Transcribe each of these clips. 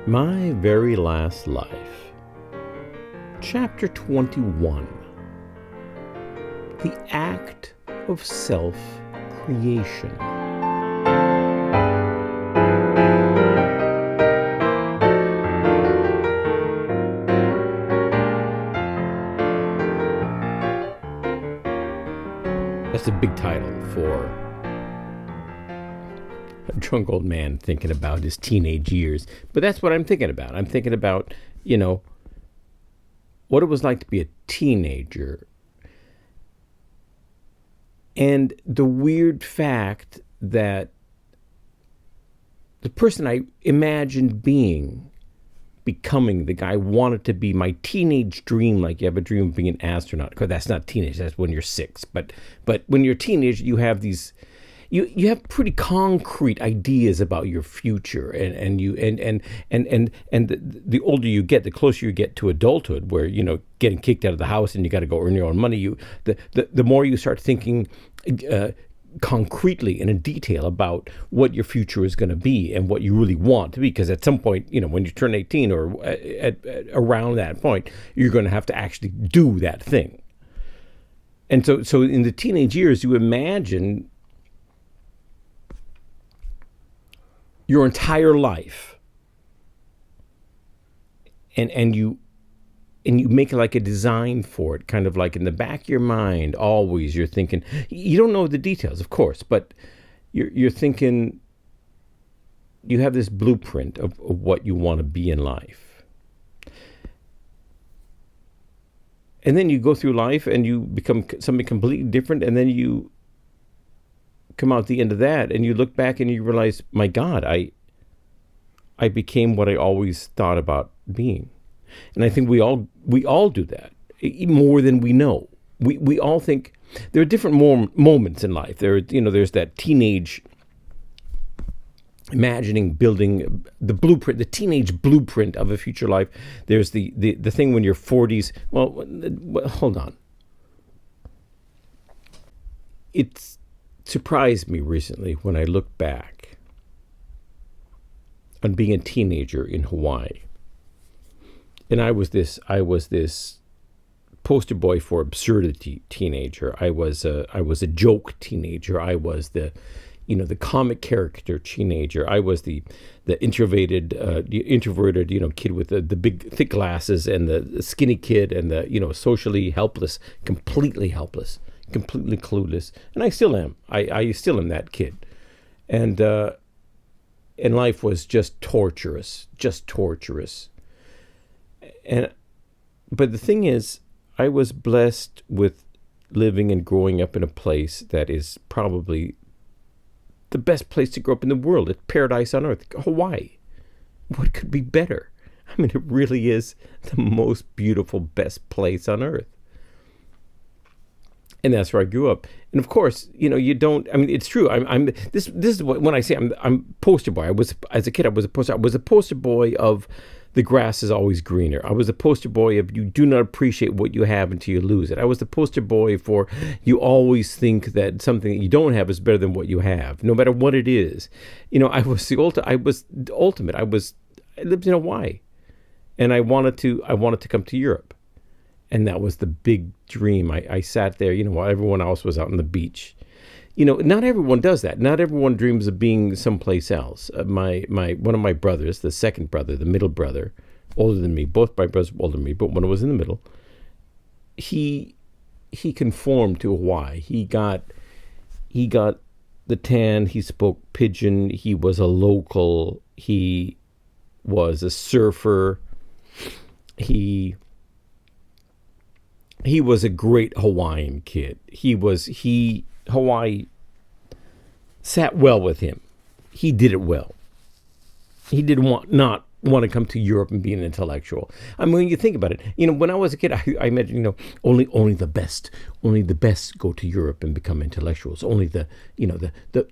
My Very Last Life, Chapter 21, The Act of Self-Creation. That's a big title for a drunk old man thinking about his teenage years. But that's what I'm thinking about. I'm thinking about, what it was like to be a teenager. And the weird fact that the person I imagined becoming the guy I wanted to be, my teenage dream, like you have a dream of being an astronaut. Because that's not teenage, that's when you're 6. But when you're a teenager, you have these... You have pretty concrete ideas about your future, and the older you get, the closer you get to adulthood, where getting kicked out of the house and you got to go earn your own money. The more you start thinking concretely and in detail about what your future is going to be and what you really want to be, because at some point, when you turn 18 or around that point, you're going to have to actually do that thing. And so in the teenage years, you imagine your entire life, and you make like a design for it, kind of like in the back of your mind. Always, you're thinking. You don't know the details, of course, but you're thinking. You have this blueprint of what you want to be in life, and then you go through life and you become something completely different, and then you come out the end of that and you look back and you realize, my God, I became what I always thought about being. And I think we all do that more than we know. We all think there are different moments in life. There's that teenage imagining, building the blueprint, the teenage blueprint of a future life. There's the thing when you're 40s. Well, hold on. It's surprised me recently when I look back on being a teenager in Hawaii. And I was this poster boy for absurdity teenager. I was a joke teenager. I was the comic character teenager. I was the introverted kid with the big thick glasses, and the skinny kid, and the socially helpless, completely clueless, and I still am. I still am that kid, and life was just torturous. But the thing is, I was blessed with living and growing up in a place that is probably the best place to grow up in the world. It's paradise on earth, Hawaii. What could be better? I mean, it really is the most beautiful, best place on earth. And that's where I grew up. And of course, you don't. I mean, it's true. This is what, when I say I'm poster boy. As a kid, I was a poster boy of the grass is always greener. I was a poster boy of you do not appreciate what you have until you lose it. I was the poster boy for you always think that something that you don't have is better than what you have, no matter what it is. I was the ultimate. I lived in Hawaii, and I wanted to come to Europe. And that was the big dream. I sat there, while everyone else was out on the beach. Not everyone does that. Not everyone dreams of being someplace else. One of my brothers, the second brother, the middle brother, older than me. Both my brothers were older than me, but one was in the middle. He conformed to Hawaii. He got the tan. He spoke pidgin. He was a local. He was a surfer. He was a great Hawaiian kid. Hawaii sat well with him. He did it well. He did not want to come to Europe and be an intellectual. I mean, when you think about it, when I was a kid, I imagine, only the best go to Europe and become intellectuals. Only the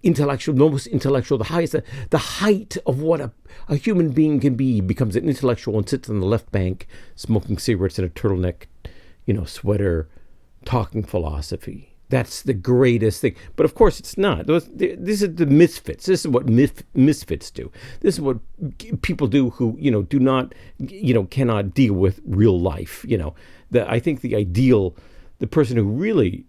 intellectual, most intellectual, the highest, the height of what a human being can be becomes an intellectual and sits on the left bank smoking cigarettes in a turtleneck, sweater, talking philosophy. that's the greatest thing. But of course it's not. This is the misfits. This is what misfits do. This is what people do who, do not, cannot deal with real life. I think the person who really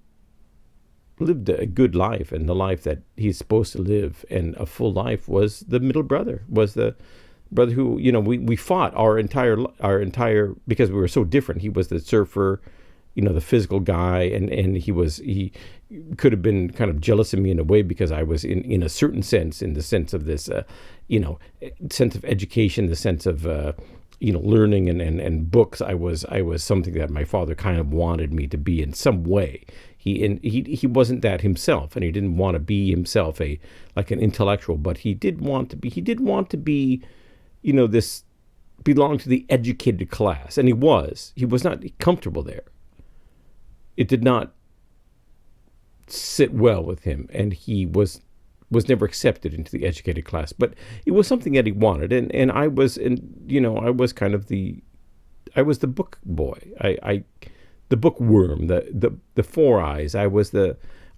lived a good life and the life that he's supposed to live and a full life was the middle brother, was the brother who, we fought our entire, because we were so different. He was the surfer, the physical guy, and he could have been kind of jealous of me in a way because I was in a certain sense, in the sense of this, sense of education, the sense of, learning and books. I was something that my father kind of wanted me to be in some way. He wasn't that himself, and he didn't want to be himself like an intellectual, but he did want to be, this, belong to the educated class, and he was not comfortable there. It did not sit well with him, and he was never accepted into the educated class. But it was something that he wanted, and I was kind of I was the book boy. The bookworm, the four eyes. I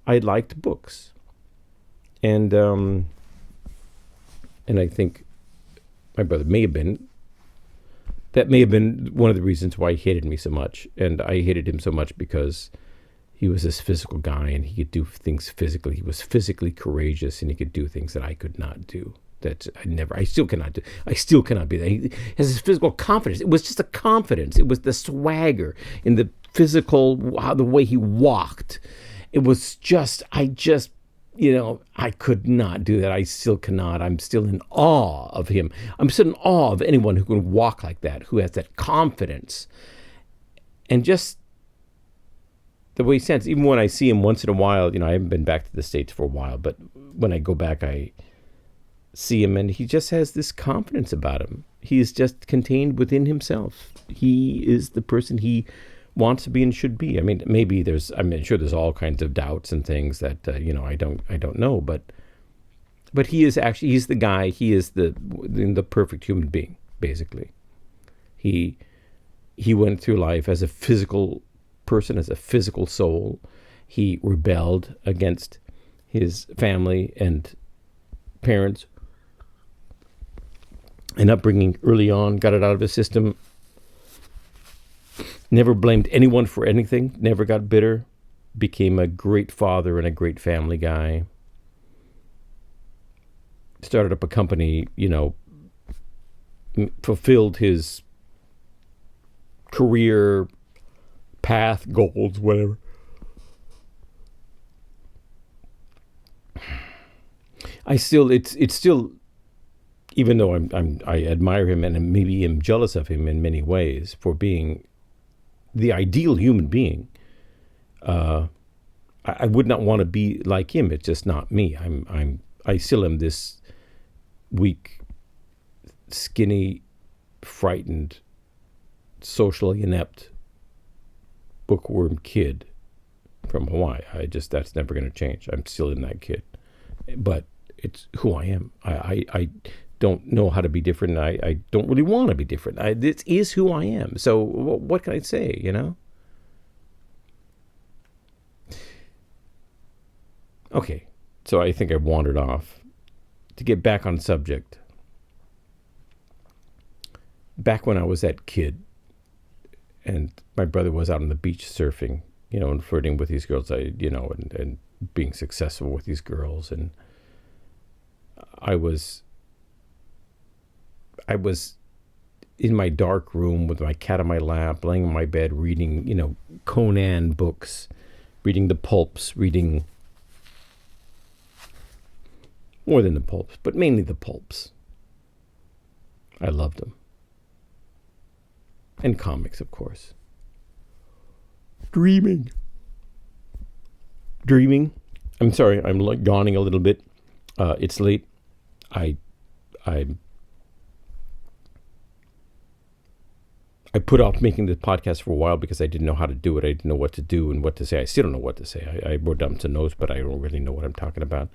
liked books, and I think my brother may have been one of the reasons why he hated me so much, and I hated him so much because he was this physical guy and he could do things physically. He was physically courageous and he could do things that I could not do. I still cannot do. I still cannot be that. He has this physical confidence. It was just a confidence. It was the swagger in the physical, the way he walked. It was just, I could not do that. I still cannot. I'm still in awe of him. I'm still in awe of anyone who can walk like that, who has that confidence. And just the way he stands, even when I see him once in a while, I haven't been back to the States for a while, but when I go back, I see him and he just has this confidence about him. He is just contained within himself. He is the person he wants to be and should be. I mean, maybe I'm sure there's all kinds of doubts and things that, I don't know, but he's the guy, he is the perfect human being, basically. He went through life as a physical person, as a physical soul. He rebelled against his family and parents and upbringing early on, got it out of his system, never blamed anyone for anything, never got bitter, became a great father and a great family guy, started up a company, fulfilled his career path, goals, whatever. It's still, even though I admire him and maybe am jealous of him in many ways for being the ideal human being, I would not want to be like him. It's just not me. I still am this weak, skinny, frightened, socially inept bookworm kid from Hawaii. That's never going to change. I'm still in that kid, but it's who I am. I don't know how to be different. I don't really want to be different. This is who I am. So what can I say, Okay, so I think I wandered off. To get back on subject, back when I was that kid and my brother was out on the beach surfing, and flirting with these girls, and being successful with these girls, and I was in my dark room with my cat on my lap, laying on my bed, reading, Conan books, reading the pulps, reading more than the pulps, but mainly the pulps. I loved them. And comics, of course. Dreaming. I'm sorry, I'm like yawning a little bit. It's late. I put off making the podcast for a while because I didn't know how to do it. I didn't know what to do and what to say. I still don't know what to say. I wrote down some notes, but I don't really know what I'm talking about.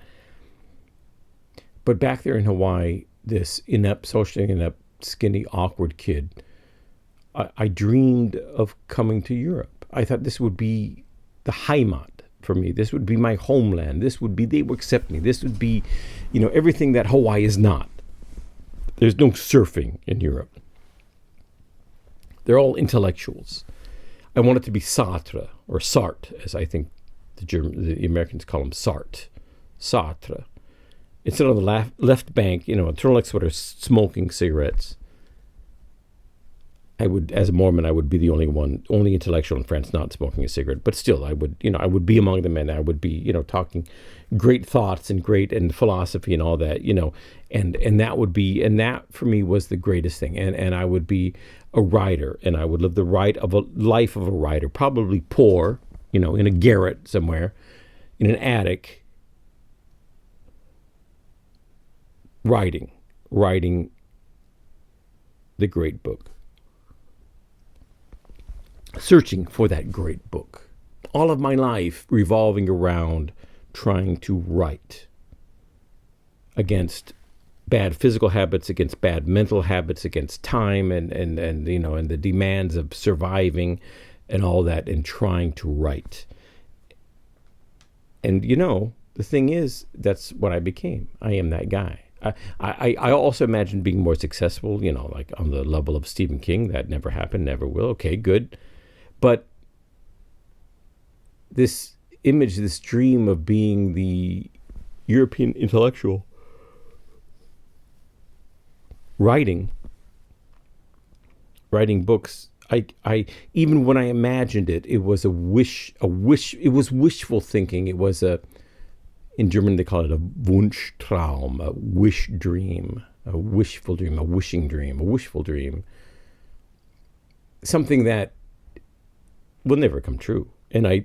But back there in Hawaii, this socially inept, skinny, awkward kid, I dreamed of coming to Europe. I thought this would be the Heimat for me. This would be my homeland. This would be, they would accept me. This would be, everything that Hawaii is not. There's no surfing in Europe. They're all intellectuals. I want it to be Sartre, or Sartre, as I think the Americans call him, Sartre. Instead of the left bank, a turtleneck sweater, smoking cigarettes. I would, as a Mormon, I would be the only intellectual in France not smoking a cigarette. But still, I would be among them, and I would be, talking great thoughts and philosophy and all that, and that for me was the greatest thing. And I would be a writer, and I would live the life of a writer, probably poor, in a garret somewhere, in an attic, writing the great book. Searching for that great book. All of my life revolving around trying to write against bad physical habits, against bad mental habits, against time and the demands of surviving and all that, and trying to write. And the thing is, that's what I became. I am that guy. I also imagine being more successful, like on the level of Stephen King. That never happened, never will. Okay, good. But this image, this dream of being the European intellectual, writing books, I even when I imagined it, it was a wish, it was wishful thinking. It was in German they call it a Wunschtraum, a wish dream, a wishful dream, a wishing dream, a wishful dream. Something that will never come true. And I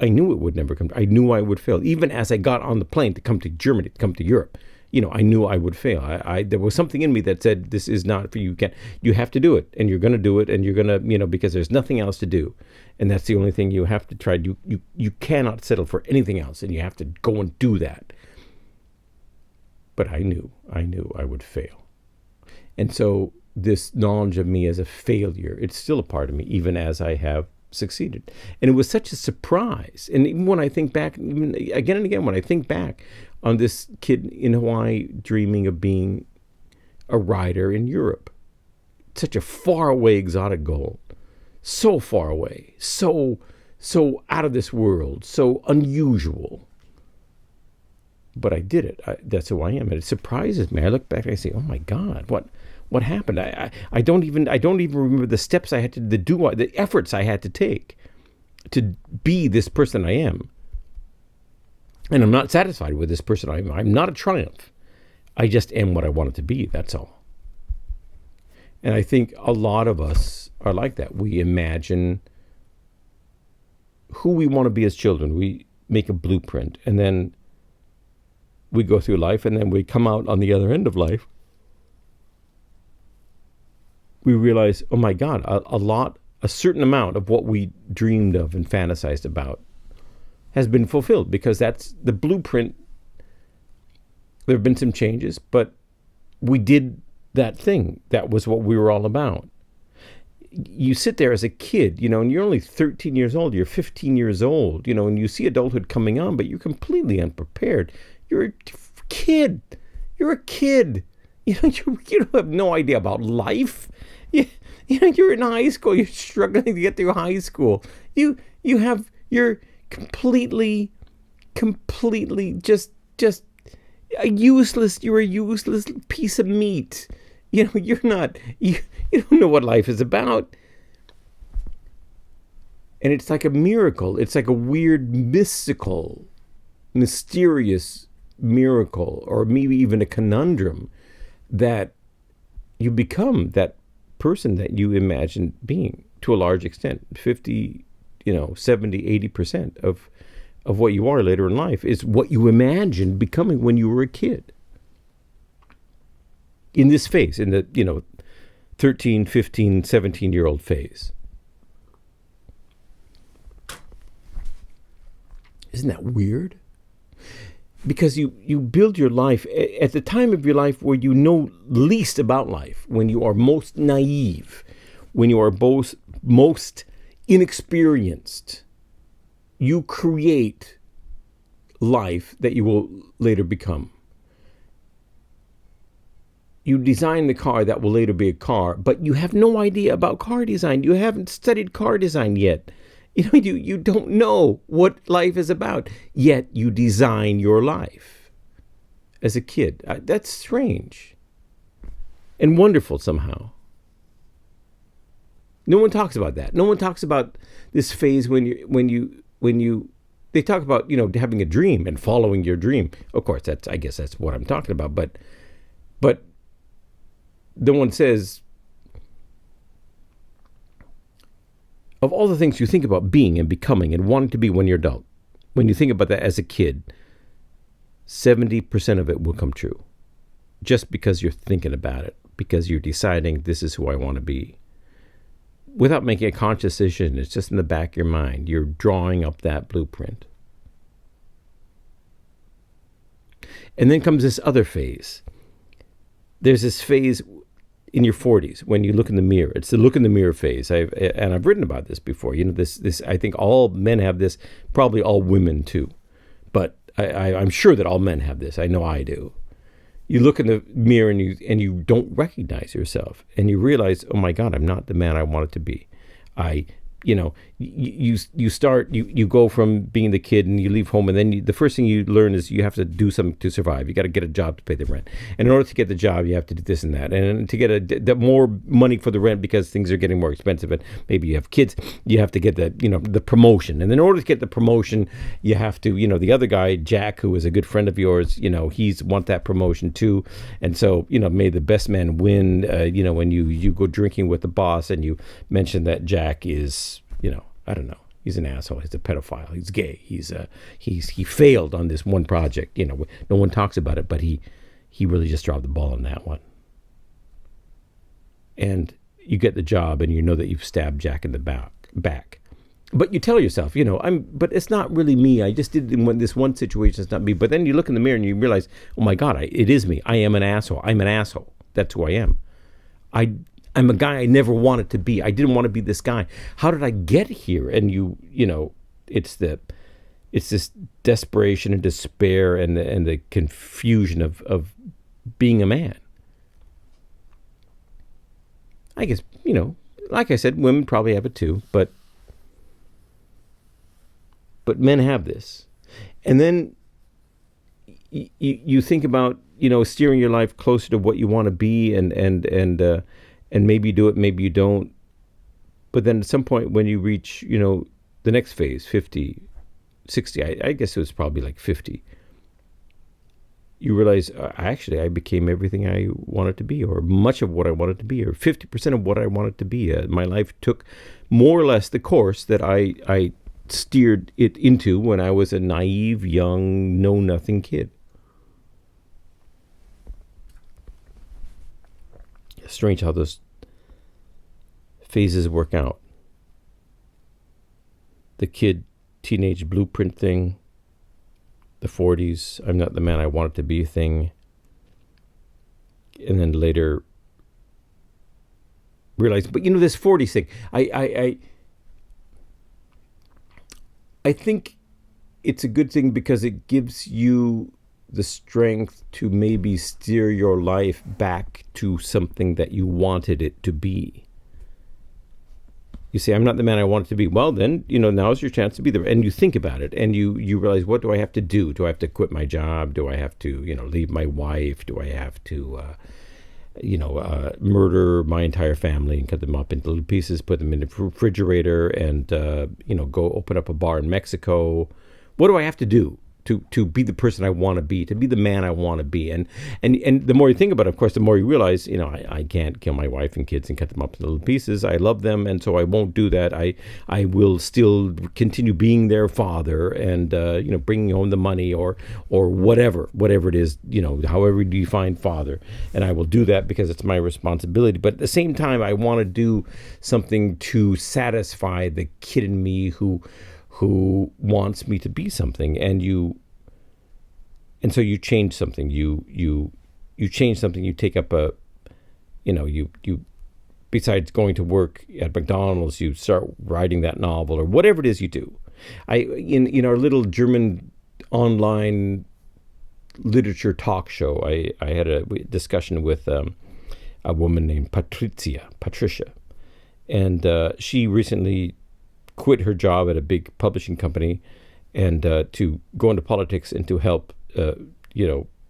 knew it would never come true. I knew I would fail. Even as I got on the plane to come to Germany, to come to Europe, I knew I would fail. There was something in me that said, this is not for you. You have to do it, and you're going to do it, and you're going to, because there's nothing else to do. And that's the only thing you have to try. You cannot settle for anything else, and you have to go and do that. But I knew I would fail. And so this knowledge of me as a failure, it's still a part of me, even as I have succeeded. And it was such a surprise. And even when I think back, even again and again, when I think back on this kid in Hawaii dreaming of being a writer in Europe, such a faraway exotic goal, so far away, so out of this world, so unusual. But I did it. That's who I am. And it surprises me. I look back and I say, oh my God, what happened? I don't even remember the steps I had to do, the efforts I had to take to be this person I am. And I'm not satisfied with this person I am. I'm not a triumph. I just am what I wanted to be. That's all. And I think a lot of us are like that. We imagine who we want to be as children. We make a blueprint, and then we go through life, and then we come out on the other end of life. We realize, oh my God, a certain amount of what we dreamed of and fantasized about has been fulfilled, because that's the blueprint. There have been some changes, but we did that thing. That was what we were all about. You sit there as a kid, and you're only 13 years old, you're 15 years old, and you see adulthood coming on, but you're completely unprepared. You're a kid. You're a kid. You don't have no idea about life. You're in high school. You're struggling to get through high school. You're completely just you're a useless piece of meat. You don't know what life is about. And it's like a miracle. It's like a weird, mystical, mysterious miracle, or maybe even a conundrum, that you become that person that you imagine being, to a large extent. 50, 70, 80% of what you are later in life is what you imagined becoming when you were a kid. In this phase, in the 13, 15, 17-year-old phase. Isn't that weird? Because you build your life at the time of your life where you know least about life, when you are most naive, when you are most inexperienced. You create life that you will later become. You design the car that will later be a car, but you have no idea about car design. You haven't studied car design yet. You don't know what life is about, yet you design your life as a kid. That's strange and wonderful somehow. No one talks about that. No one talks about this phase when you they talk about, having a dream and following your dream. Of course, I guess that's what I'm talking about, but no one says, of all the things you think about being and becoming and wanting to be when you're adult, when you think about that as a kid, 70% of it will come true. Just because you're thinking about it, because you're deciding this is who I want to be. Without making a conscious decision, it's just in the back of your mind. You're drawing up that blueprint. And then comes this other phase. There's this phase in your 40s when you look in the mirror. It's the look in the mirror phase. I've written about this before. This I think all men have this, probably all women too. But I'm sure that all men have this. I know I do. You look in the mirror and you don't recognize yourself, and you realize, oh my God, I'm not the man I wanted to be. You go from being the kid and you leave home, and then the first thing you learn is you have to do something to survive. You got to get a job to pay the rent, and in order to get the job, you have to do this and that, and to get the more money for the rent because things are getting more expensive, and maybe you have kids, you have to get the promotion, and then in order to get the promotion, you have to the other guy, Jack, who is a good friend of yours, he's want that promotion too, and so may the best man win. When you go drinking with the boss and you mention that Jack is, I don't know, he's an asshole, he's a pedophile, he's gay, he failed on this one project. No one talks about it, but he really just dropped the ball on that one. And you get the job, and you know that you've stabbed Jack in the back. But you tell yourself, but it's not really me. I just did it in this one situation. It's not me. But then you look in the mirror and you realize, oh my God, it is me. I am an asshole. I'm an asshole. That's who I am. I'm a guy I never wanted to be. I didn't want to be this guy. How did I get here? And it's this desperation and despair and the confusion of being a man. I guess, like I said, women probably have it too, but men have this. And then you think about, steering your life closer to what you want to be, and maybe you do it, maybe you don't. But then at some point when you reach, the next phase, 50, 60, I guess it was probably like 50, you realize, I became everything I wanted to be, or much of what I wanted to be, or 50% of what I wanted to be. My life took more or less the course that I steered it into when I was a naive, young, know-nothing kid. Strange how those phases work out. The kid, teenage blueprint thing, the 40s, I'm not the man I wanted to be thing, and then later realize, but this 40s thing, I think it's a good thing because it gives you the strength to maybe steer your life back to something that you wanted it to be. You say, I'm not the man I wanted to be. Well, then, now's your chance to be there. And you think about it, and you realize, what do I have to do? Do I have to quit my job? Do I have to, leave my wife? Do I have to, murder my entire family and cut them up into little pieces, put them in the refrigerator, and, go open up a bar in Mexico? What do I have to do to be the person I want to be, to be the man I want to be? And the more you think about it, of course, the more you realize, I can't kill my wife and kids and cut them up into little pieces. I love them, and so I won't do that. I will still continue being their father and, bringing home the money or whatever it is, however you define father. And I will do that because it's my responsibility. But at the same time, I want to do something to satisfy the kid in me who wants me to be something, and so you change something. You change something. You take up you besides going to work at McDonald's, you start writing that novel or whatever it is you do. In our little German online literature talk show. I had a discussion with a woman named Patricia, and she recently quit her job at a big publishing company and to go into politics and to help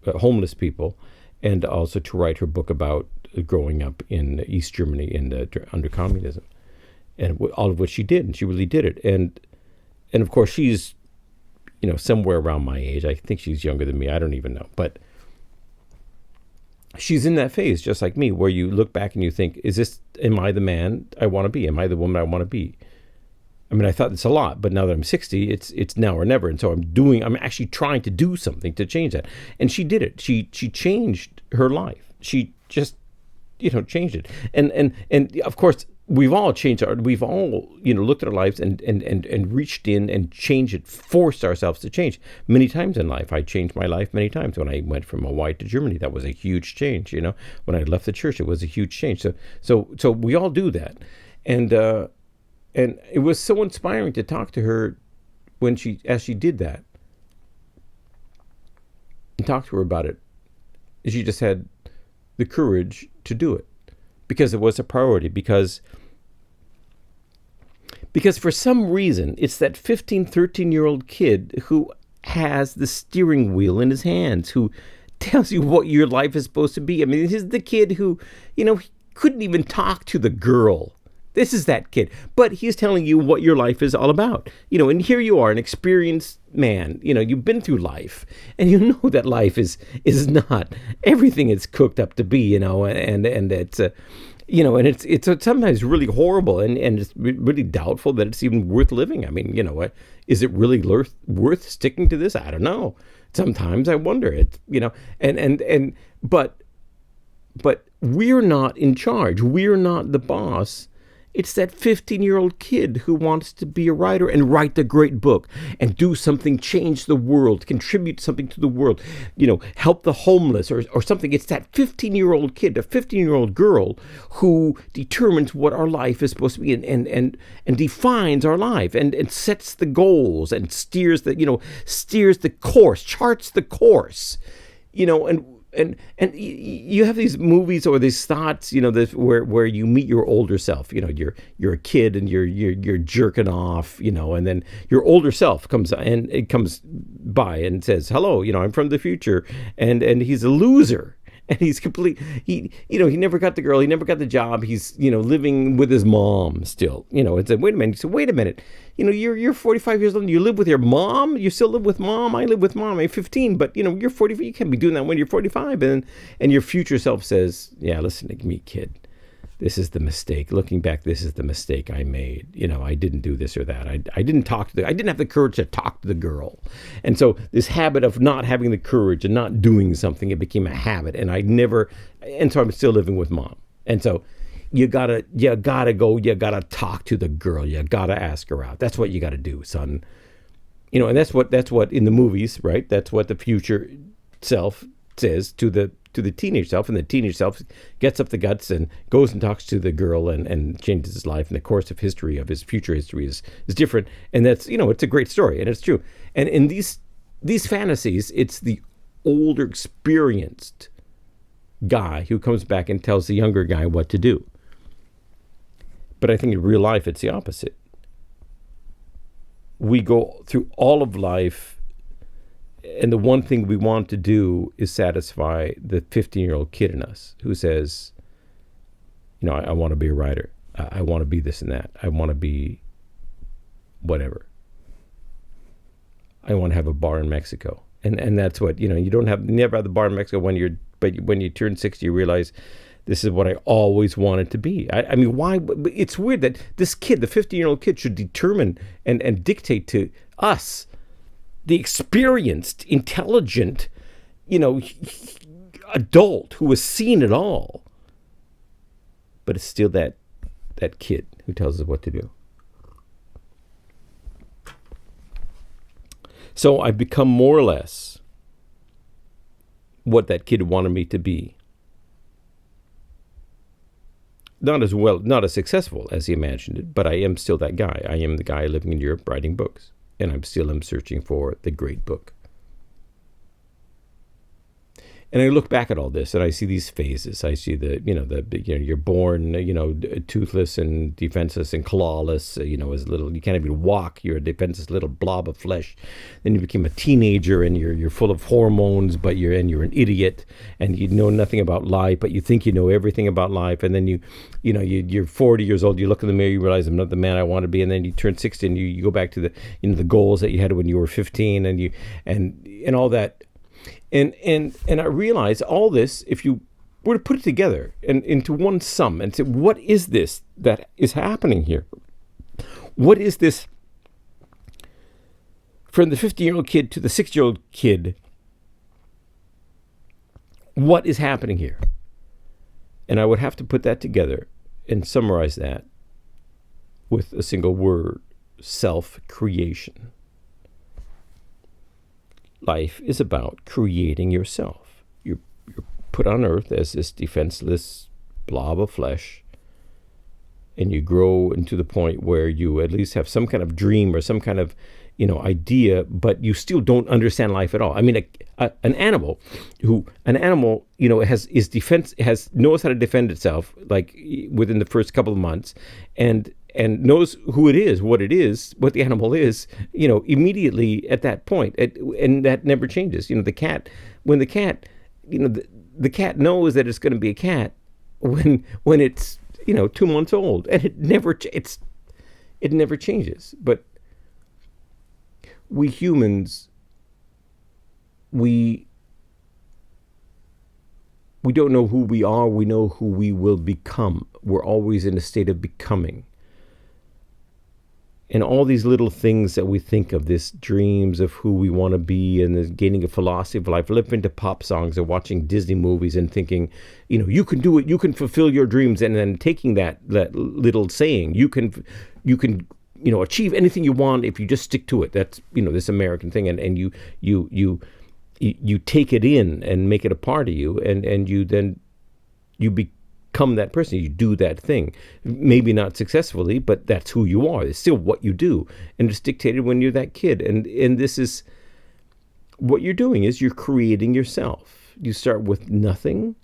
homeless people, and also to write her book about growing up in East Germany under communism, and all of which she did, and she really did it. And of course she's somewhere around my age. I think she's younger than me. I don't even know, but she's in that phase just like me, where you look back and you think, am I the man I want to be? Am I the woman I want to be? I mean, I thought this a lot, but now that I'm 60, it's now or never. And so I'm actually trying to do something to change that. And she did it. She changed her life. She just, changed it. And of course, we've all we've all, looked at our lives and reached in and changed it, forced ourselves to change many times in life. I changed my life many times. When I went from Hawaii to Germany, that was a huge change. When I left the church, it was a huge change. So we all do that. And it was so inspiring to talk to her as she did that, and talk to her about it. She just had the courage to do it because it was a priority, because for some reason, it's that 15, 13-year-old kid who has the steering wheel in his hands, who tells you what your life is supposed to be. I mean, this is the kid who, he couldn't even talk to the girl. This is that kid. But he's telling you what your life is all about. And here you are, an experienced man. You've been through life, and you know that life is not everything it's cooked up to be, and it's and it's sometimes really horrible, and it's really doubtful that it's even worth living. I mean, is it really worth sticking to this? I don't know. Sometimes I wonder it, but we're not in charge. We're not the boss. It's that 15-year-old kid who wants to be a writer and write the great book and do something, change the world, contribute something to the world, help the homeless or something. It's that 15-year-old kid, a 15-year-old girl who determines what our life is supposed to be and defines our life and sets the goals and steers the course, charts the course, And you have these movies or these thoughts, where you meet your older self. You're a kid and you're jerking off, and then your older self comes by and says, "Hello, I'm from the future," and he's a loser. And he's he never got the girl, he never got the job, he's, living with his mom still, and said, wait a minute, you're 45 years old, you live with your mom, you still live with mom, I live with mom, I'm 15, but, you're 45, you can't be doing that when you're 45, and your future self says, yeah, listen to me, kid, this is the mistake, looking back, this is the mistake I made, I didn't do this or that, I didn't have the courage to talk to the girl, and so this habit of not having the courage and not doing something, it became a habit, and so I'm still living with mom, and so you gotta talk to the girl, you gotta ask her out, that's what you gotta do, son, and that's what in the movies, right, that's what the future self says to the teenage self, and the teenage self gets up the guts and goes and talks to the girl and changes his life, and the course of his future history is different, and that's it's a great story, and it's true. And in these fantasies, it's the older, experienced guy who comes back and tells the younger guy what to do. But I think in real life, it's the opposite. We go through all of life, and the one thing we want to do is satisfy the 15-year-old kid in us who says, I want to be a writer. I want to be this and that. I want to be whatever. I want to have a bar in Mexico. And that's what, you never have the bar in Mexico but when you turn 60, you realize this is what I always wanted to be. I mean, why? It's weird that this kid, the 15-year-old kid, should determine and dictate to us, the experienced, intelligent, adult who has seen it all. But it's still that kid who tells us what to do. So I've become more or less what that kid wanted me to be. Not as successful as he imagined it, but I am still that guy. I am the guy living in Europe writing books. And I'm still searching for the great book. And I look back at all this, and I see these phases. I see you're born, toothless and defenseless and clawless, as little, you can't even walk. You're a defenseless little blob of flesh. Then you become a teenager, and you're full of hormones, but you're an idiot, and you know nothing about life, but you think you know everything about life. And then you're 40 years old. You look in the mirror, you realize I'm not the man I want to be, and then you turn 60, and you go back to the goals that you had when you were 15, and all that. And I realize all this, if you were to put it together and into one sum and say, what is this that is happening here? What is this from the 15-year-old kid to the 6-year-old kid? What is happening here? And I would have to put that together and summarize that with a single word: self-creation. Life is about creating yourself. You're put on earth as this defenseless blob of flesh, and you grow into the point where you at least have some kind of dream or some kind of idea, but you still don't understand life at all. I mean, an animal knows how to defend itself, like within the first couple of months, and knows what the animal is, immediately at that point. And that never changes. The cat knows that it's going to be a cat when it's, 2 months old, and it never changes. But we humans, we don't know who we are. We know who we will become. We're always in a state of becoming. And all these little things that we think of, these dreams of who we want to be, and the gaining a philosophy of life, listening to pop songs or watching Disney movies and thinking, you can do it, you can fulfill your dreams, and then taking that little saying, you can achieve anything you want if you just stick to it. That's this American thing, and you take it in and make it a part of you, and you become that person. You do that thing, maybe not successfully, but that's who you are. It's still what you do, and it's dictated when you're that kid. And this is what you're doing, is you're creating yourself. You start with nothing,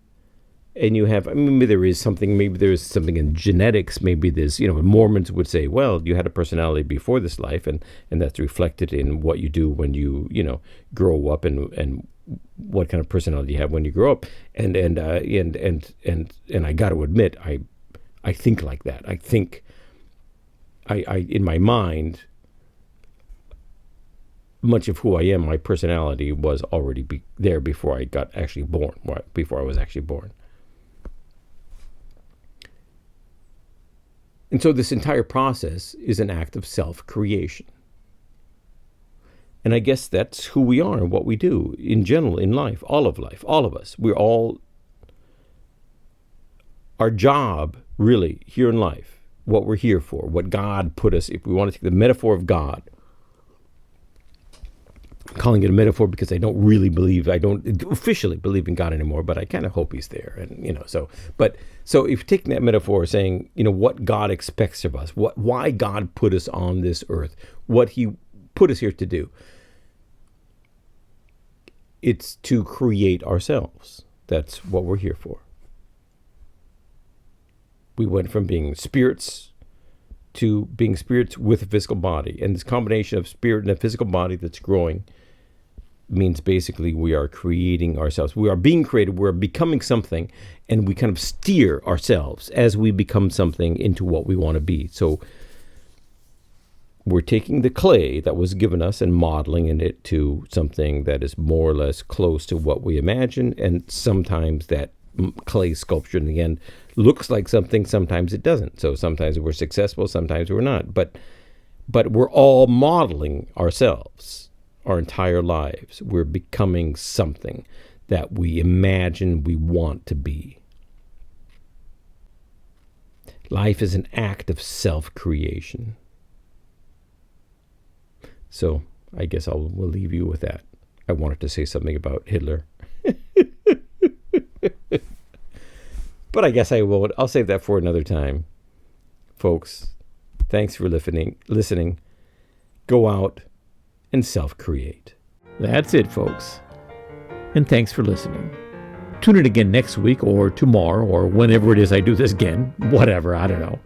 and you have, maybe there is something in genetics. Maybe there's, Mormons would say, well, you had a personality before this life, and that's reflected in what you do when you grow up, and what kind of personality you have when you grow up. And I got to admit, I think like that. I think I in my mind, much of who I am, my personality was already there before I was actually born. And so this entire process is an act of self-creation. And I guess that's who we are and what we do in general in life, all of us. We're all, our job really here in life, what we're here for, what God put us, if we want to take the metaphor of God, I'm calling it a metaphor because I don't officially believe in God anymore, but I kind of hope he's there. And, so if you're taking that metaphor, saying, what God expects of us, why God put us on this earth, what he put us here to do, it's to create ourselves. That's what we're here for. We went from being spirits to being spirits with a physical body. And this combination of spirit and a physical body that's growing means basically we are creating ourselves. We are being created. We're becoming something, and we kind of steer ourselves as we become something into what we want to be. So we're taking the clay that was given us and modeling it to something that is more or less close to what we imagine. And sometimes that clay sculpture in the end looks like something, sometimes it doesn't. So sometimes we're successful, sometimes we're not. But we're all modeling ourselves our entire lives. We're becoming something that we imagine we want to be. Life is an act of self-creation. So I guess we'll leave you with that. I wanted to say something about Hitler. But I guess I won't. I'll save that for another time. Folks, thanks for listening. Go out and self-create. That's it, folks. And thanks for listening. tune in again next week or tomorrow or whenever it is I do this again. Whatever, I don't know.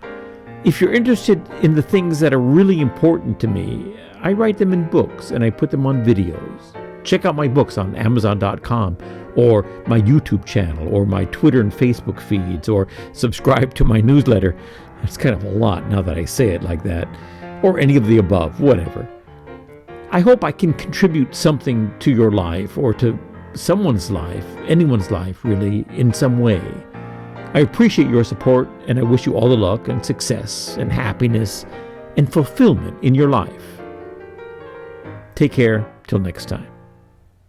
If you're interested in the things that are really important to me, I write them in books and I put them on videos. Check out my books on Amazon.com or my YouTube channel or my Twitter and Facebook feeds, or subscribe to my newsletter. It's kind of a lot now that I say it like that. Or any of the above, whatever. I hope I can contribute something to your life or to someone's life, anyone's life really, in some way. I appreciate your support, and I wish you all the luck and success and happiness and fulfillment in your life. Take care till next time.